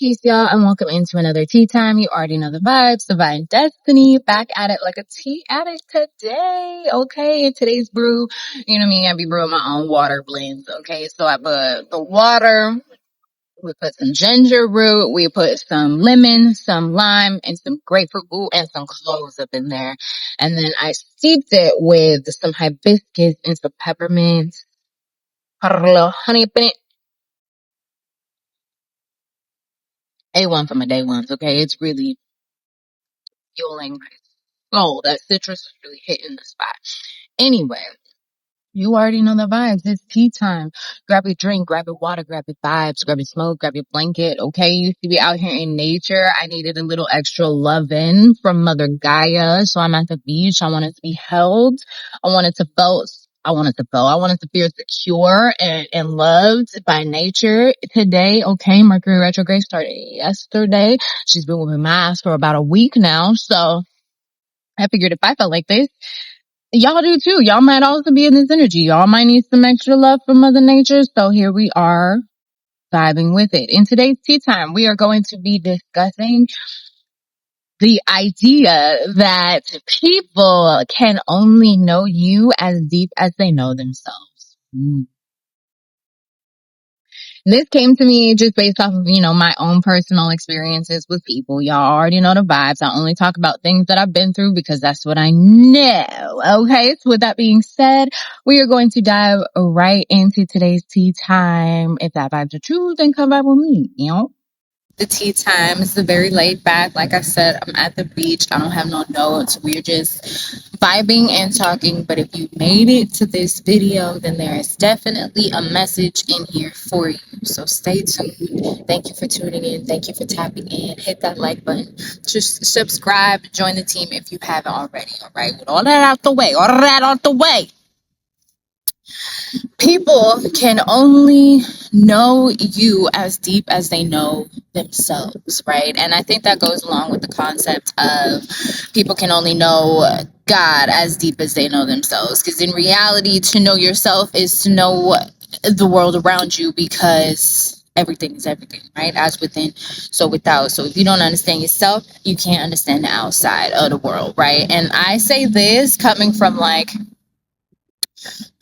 Peace, y'all, and welcome into another tea time. You already know the vibes, Divine Destiny, back at it like a tea addict today. Okay, in today's brew, you know me, I be brewing my own water blends. Okay, so I put the water, we put some ginger root, we put some lemon, some lime, and some grapefruit, ooh, and some cloves up in there. And then I steeped it with some hibiscus and some peppermint, put a little honey up in it. A1 for my day ones, okay? It's really fueling my soul. That citrus is really hitting the spot. Anyway, you already know the vibes. It's tea time. Grab your drink, grab your water, grab your vibes, grab your smoke, grab your blanket. Okay, you used to be out here in nature. I needed a little extra loving from Mother Gaia. So I'm at the beach. I wanted to be held. I wanted to feel secure and loved by nature today. Okay, Mercury retrograde started yesterday. She's been with my ass for about a week now. So I figured if I felt like this, y'all do too. Y'all might also be in this energy. Y'all might need some extra love from Mother Nature. So here we are vibing with it. In today's tea time, we are going to be discussing the idea that people can only know you as deep as they know themselves. This came to me just based off of, my own personal experiences with people. Y'all already know the vibes. I only talk about things that I've been through because that's what I know. Okay. So with that being said, we are going to dive right into today's tea time. If that vibe's are true, then come vibe with me. The tea time is very laid back. Like I said, I'm at the beach. I don't have no notes. We're just vibing and talking. But if you made it to this video, then there is definitely a message in here for you. So stay tuned. Thank you for tuning in. Thank you for tapping in. Hit that like button. Just subscribe. Join the team if you haven't already. All right. With all that out the way. People can only know you as deep as they know themselves, right? And I think that goes along with the concept of people can only know God as deep as they know themselves. Because in reality, to know yourself is to know the world around you, because everything is everything, right? As within, so without. So if you don't understand yourself, you can't understand the outside of the world, right? And I say this coming from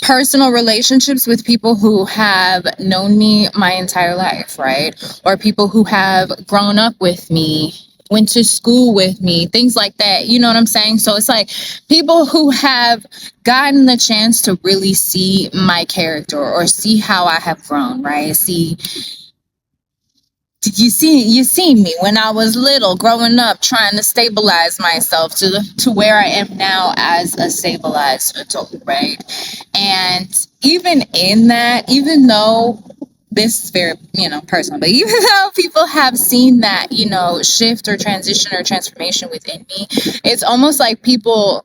personal relationships with people who have known me my entire life, right? Or people who have grown up with me, went to school with me, things like that. You know what I'm saying? So it's like people who have gotten the chance to really see my character or see how I have grown, right? You seen me when I was little, growing up, trying to stabilize myself to where I am now as a stabilized adult, right? And even in that, even though this is very, personal, but even though people have seen that, shift or transition or transformation within me, it's almost like people,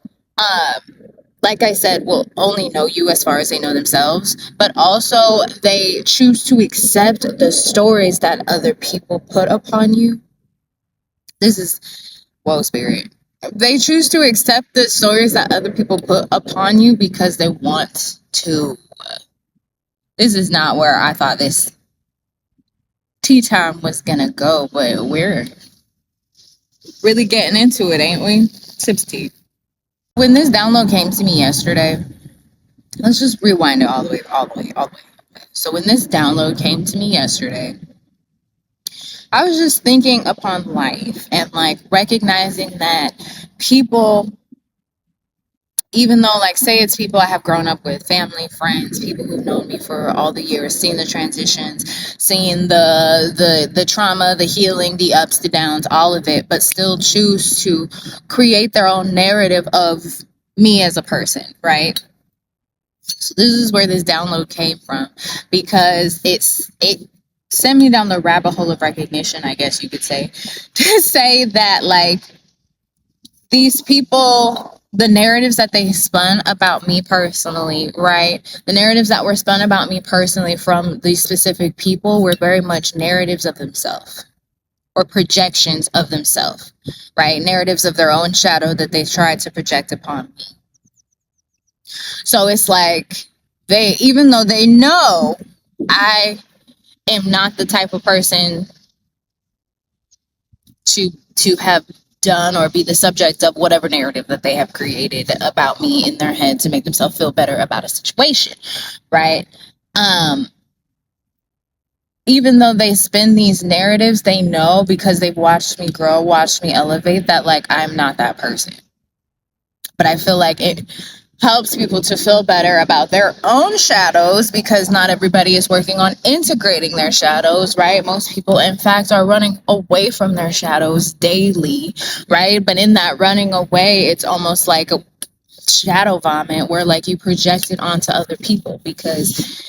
like I said, will only know you as far as they know themselves, but also they choose to accept the stories that other people put upon you. This is, whoa, spirit. They choose to accept the stories that other people put upon you because they want to. This is not where I thought this tea time was gonna go, but we're really getting into it, ain't we? Sips tea. When this download came to me yesterday, let's just rewind it all the way. So when this download came to me yesterday, I was just thinking upon life and recognizing that people, even though say it's people I have grown up with, family, friends, people who've known me for all the years, seeing the transitions, seeing the trauma, the healing, the ups, the downs, all of it, but still choose to create their own narrative of me as a person, right? So this is where this download came from, because it sent me down the rabbit hole of recognition, I guess you could say, to say that these people, the narratives that they spun about me personally, right? The narratives that were spun about me personally from these specific people were very much narratives of themselves or projections of themselves, right? Narratives of their own shadow that they tried to project upon me. So it's even though they know I am not the type of person to have done or be the subject of whatever narrative that they have created about me in their head to make themselves feel better about a situation, right? um Even though they spin these narratives, they know, because they've watched me grow, watched me elevate, that like I'm not that person. But I feel like it helps people to feel better about their own shadows, because not everybody is working on integrating their shadows, right? Most people, in fact, are running away from their shadows daily, right? But in that running away, it's almost like a shadow vomit where like you project it onto other people, because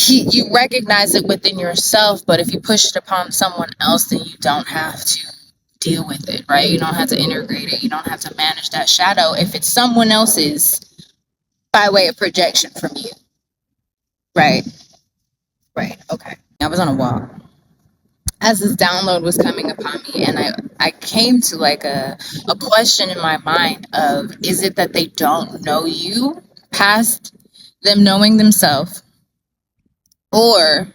you recognize it within yourself, but if you push it upon someone else, then you don't have to deal with it, right? You don't have to integrate it. You don't have to manage that shadow if it's someone else's by way of projection from you. Right. Right. Okay. I was on a walk as this download was coming upon me, and I came to like a question in my mind of, is it that they don't know you past them knowing themselves, or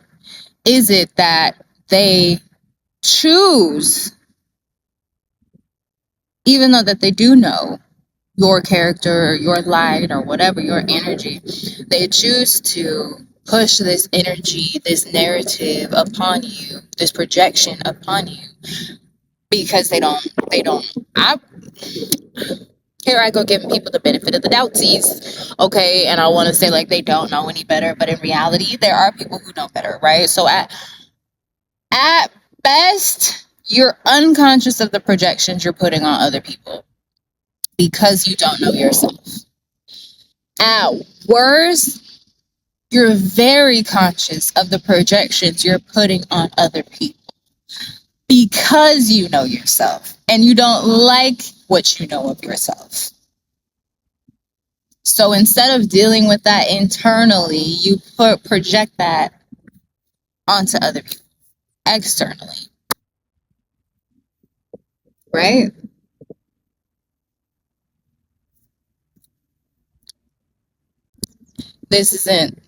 is it that they choose, even though that they do know your character or your light or whatever, your energy, they choose to push this energy, this narrative upon you, this projection upon you, because they don't I here I go giving people the benefit of the doubtsies, okay? And I want to say like they don't know any better, but in reality there are people who know better, right? So at best, you're unconscious of the projections you're putting on other people because you don't know yourself. At worst, you're very conscious of the projections you're putting on other people because you know yourself and you don't like what you know of yourself. So instead of dealing with that internally, you project that onto other people externally, right? This isn't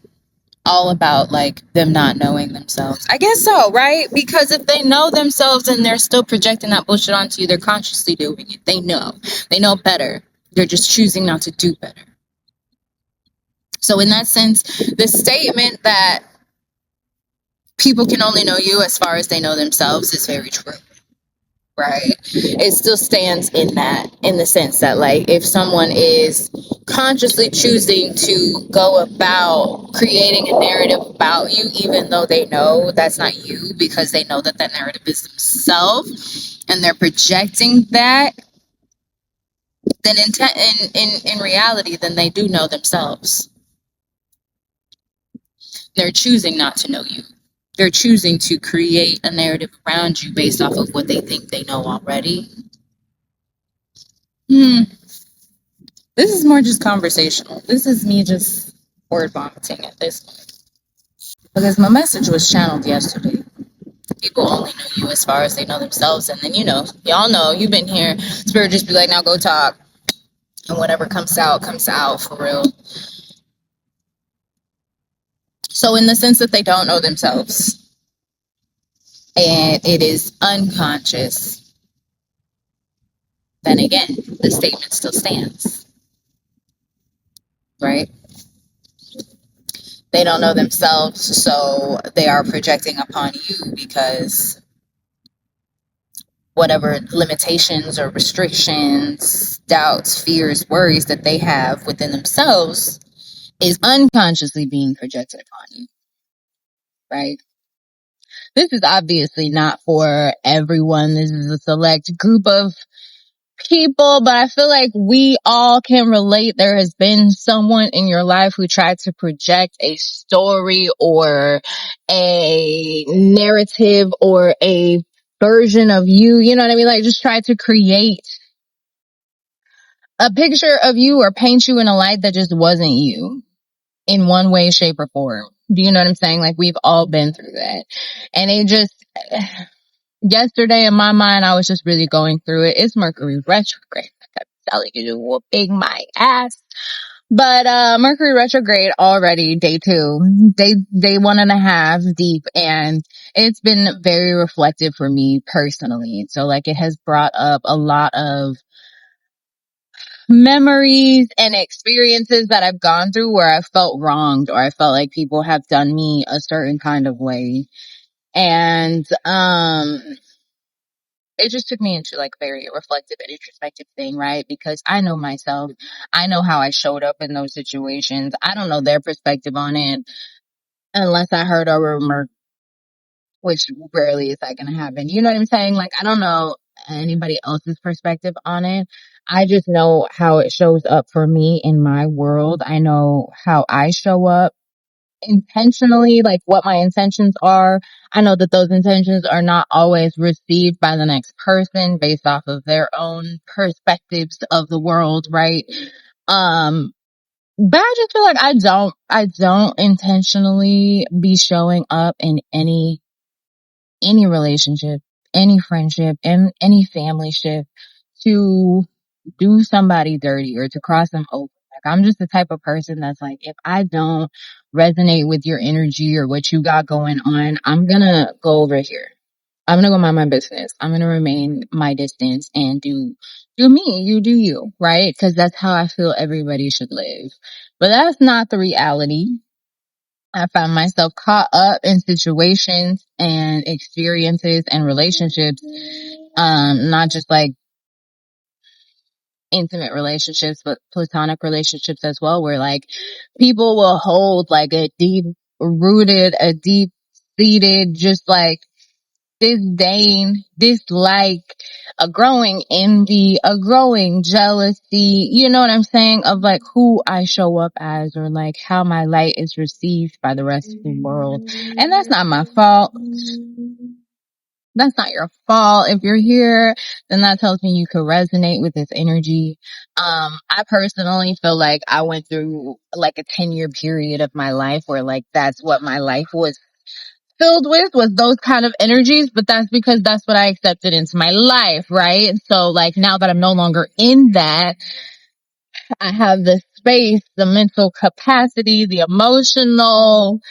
all about like them not knowing themselves. I guess so, right? Because if they know themselves and they're still projecting that bullshit onto you, they're consciously doing it. They know better. They're just choosing not to do better. So in that sense, the statement that people can only know you as far as they know themselves is very true, right? It still stands in the sense that like if someone is consciously choosing to go about creating a narrative about you, even though they know that's not you, because they know that that narrative is themselves and they're projecting that, then in reality, then they do know themselves. They're choosing not to know you. They're choosing to create a narrative around you based off of what they think they know already. This is more just conversational. This is me just word vomiting at this point. Because my message was channeled yesterday. People only know you as far as they know themselves. And then, y'all know, you've been here. Spirit just be like, now go talk. And whatever comes out for real. So in the sense that they don't know themselves, and it is unconscious, then again, the statement still stands, right? They don't know themselves, so they are projecting upon you because whatever limitations or restrictions, doubts, fears, worries that they have within themselves is unconsciously being projected upon you, right? This is obviously not for everyone. This is a select group of people, but I feel like we all can relate. There has been someone in your life who tried to project a story or a narrative or a version of you, you know what I mean? Like just try to create a picture of you or paint you in a light that just wasn't you in one way, shape, or form. Do you know what I'm saying? Like we've all been through that. And it just, yesterday in my mind, I was just really going through it. It's Mercury retrograde. I kept telling you to whooping my ass. But Mercury retrograde already day 1.5 deep, and it's been very reflective for me personally. So like it has brought up a lot of memories and experiences that I've gone through where I felt wronged or I felt like people have done me a certain kind of way. And it just took me into like very reflective and introspective thing, right? Because I know myself. I know how I showed up in those situations. I don't know their perspective on it unless I heard a rumor, which rarely is that going to happen. You know what I'm saying? Like, I don't know anybody else's perspective on it. I just know how it shows up for me in my world. I know how I show up intentionally, like what my intentions are. I know that those intentions are not always received by the next person based off of their own perspectives of the world, right? Um, but I just feel like I don't intentionally be showing up in any relationship, any friendship, and any family ship to do somebody dirty or to cross them over. Like I'm just the type of person that's like, if I don't resonate with your energy or what you got going on, I'm gonna go over here. I'm gonna go mind my business. I'm gonna remain my distance and do me. You do you, right? Because that's how I feel everybody should live. But that's not the reality. I found myself caught up in situations and experiences and relationships, not just like intimate relationships, but platonic relationships as well, where like people will hold like a deep seated, just like disdain, dislike, a growing envy, a growing jealousy, you know what I'm saying, of like who I show up as or like how my light is received by the rest of the world. And that's not my fault. That's not your fault. If you're here, then that tells me you could resonate with this energy. I personally feel like I went through like a 10-year period of my life where like that's what my life was filled with, was those kind of energies, but that's because that's what I accepted into my life, right? So like now that I'm no longer in that, I have the space, the mental capacity, the emotional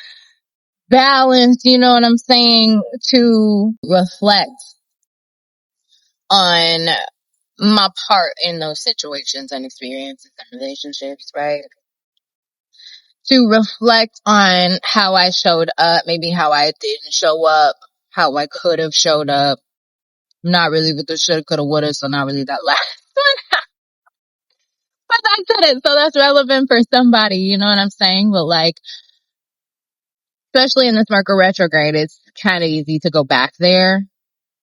balance, you know what I'm saying, to reflect on my part in those situations and experiences and relationships, right? To reflect on how I showed up, maybe how I didn't show up, how I could have showed up. Not really with the shoulda, coulda, woulda, so not really that last one. But I said it, so that's relevant for somebody, you know what I'm saying? But like, especially in this Mercury retrograde, it's kind of easy to go back there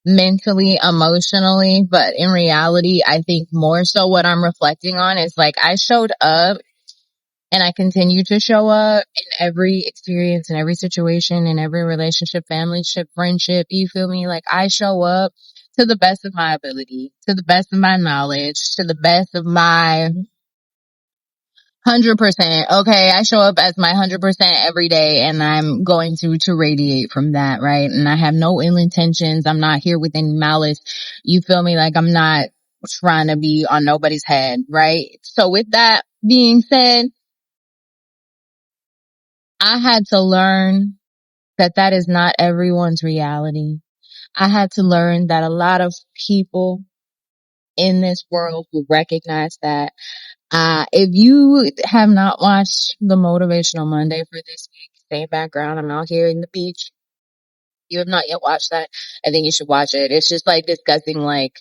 mentally, emotionally. But in reality, I think more so what I'm reflecting on is like, I showed up and I continue to show up in every experience, in every situation, in every relationship, family ship, friendship. You feel me? Like I show up to the best of my ability, to the best of my knowledge, to the best of my 100%. Okay. I show up as my 100% every day and I'm going to radiate from that. Right. And I have no ill intentions. I'm not here with any malice. You feel me? Like I'm not trying to be on nobody's head. Right. So with that being said, I had to learn that that is not everyone's reality. I had to learn that a lot of people in this world will recognize that. If you have not watched the Motivational Monday for this week, same background, I'm out here in the beach. You have not yet watched that. I think you should watch it. It's just like discussing like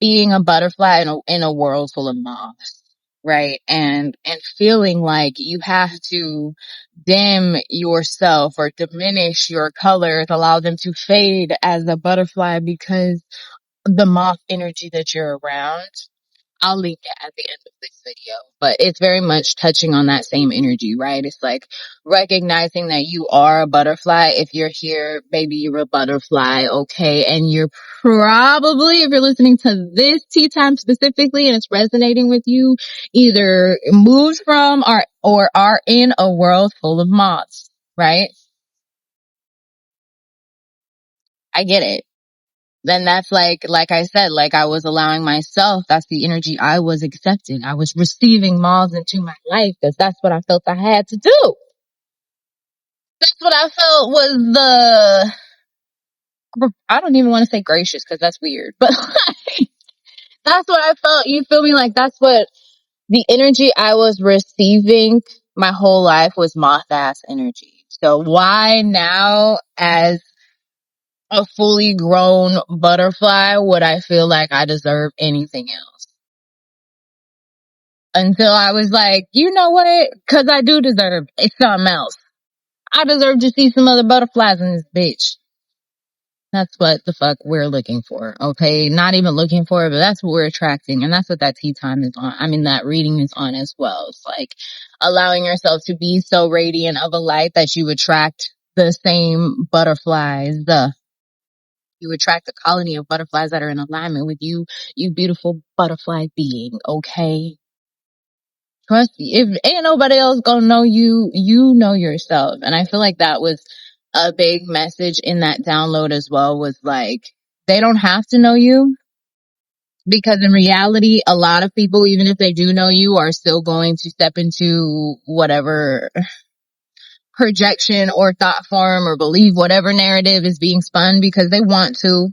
being a butterfly in a world full of moths, right? And feeling like you have to dim yourself or diminish your colors, allow them to fade as a butterfly because the moth energy that you're around. I'll link it at the end of this video, but it's very much touching on that same energy, right? It's like recognizing that you are a butterfly. If you're here, baby, you're a butterfly, okay? And you're probably, if you're listening to this tea time specifically and it's resonating with you, either moved from or are in a world full of moths, right? I get it. then that's like I said, like I was allowing myself, that's the energy I was accepting. I was receiving Mars into my life because that's what I felt I had to do. That's what I felt was I don't even want to say gracious because that's weird, but like, that's what I felt. You feel me? Like that's what the energy I was receiving my whole life was moth ass energy. So why now, as a fully grown butterfly, would I feel like I deserve anything else? Until I was like, you know what? Cause I do deserve something else. I deserve to see some other butterflies in this bitch. That's what the fuck we're looking for. Okay. Not even looking for it, but that's what we're attracting. And that's what that tea time is on. I mean, that reading is on as well. It's like allowing yourself to be so radiant of a light that you attract the same butterflies, you attract a colony of butterflies that are in alignment with you, you beautiful butterfly being, okay? Trust me. If ain't nobody else gonna know you, you know yourself. And I feel like that was a big message in that download as well, was like, they don't have to know you, because in reality, a lot of people, even if they do know you, are still going to step into whatever projection or thought form or believe whatever narrative is being spun because they want to.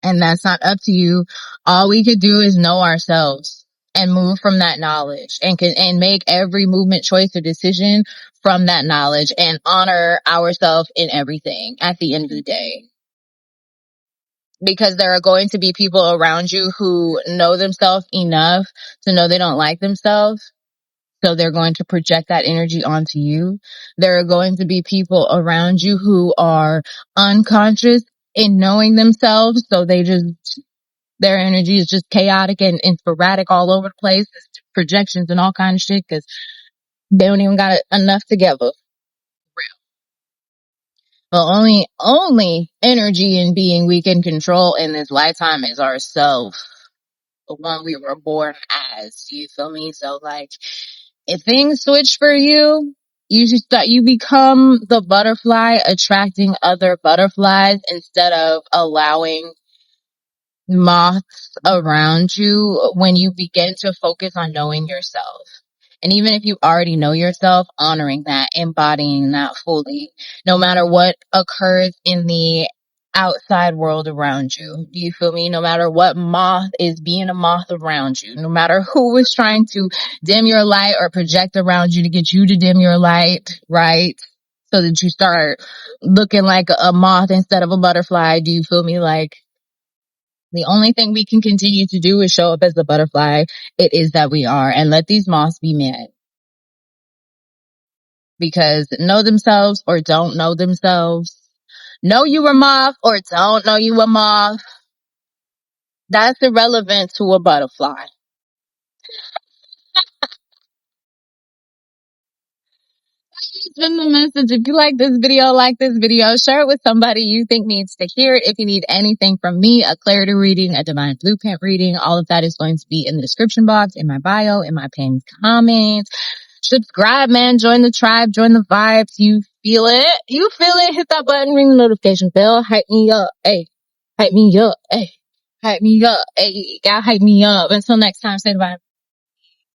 And that's not up to you. All we could do is know ourselves and move from that knowledge, and make every movement, choice, or decision from that knowledge, and honor ourselves in everything at the end of the day. Because there are going to be people around you who know themselves enough to know they don't like themselves. So they're going to project that energy onto you. There are going to be people around you who are unconscious in knowing themselves. So their energy is just chaotic and sporadic all over the place. It's projections and all kind of shit because they don't even got enough together. Well, only energy and being we can control in this lifetime is ourselves, the one we were born as. You feel me? So like, if things switch for you, you become the butterfly attracting other butterflies instead of allowing moths around you when you begin to focus on knowing yourself. And even if you already know yourself, honoring that, embodying that fully, no matter what occurs in the outside world around you. Do you feel me? No matter what moth is being a moth around you, no matter who is trying to dim your light or project around you to get you to dim your light, right? So that you start looking like a moth instead of a butterfly. Do you feel me? Like, the only thing we can continue to do is show up as the butterfly it is that we are, and let these moths be mad. Because know themselves or don't know themselves, know you a moth or don't know you a moth, that's irrelevant to a butterfly. It's been the message. If you like this video, share it with somebody you think needs to hear it. If you need anything from me, a clarity reading, a divine blueprint reading, all of that is going to be in the description box, in my bio, in my pinned comments. Subscribe, man. Join the tribe. Join the vibes. You feel it. You feel it. Hit that button. Ring the notification bell. Hype me up. Hey. Hype me up. Hey. Hype me up. Hey. Gotta hype me up. Until next time, say bye.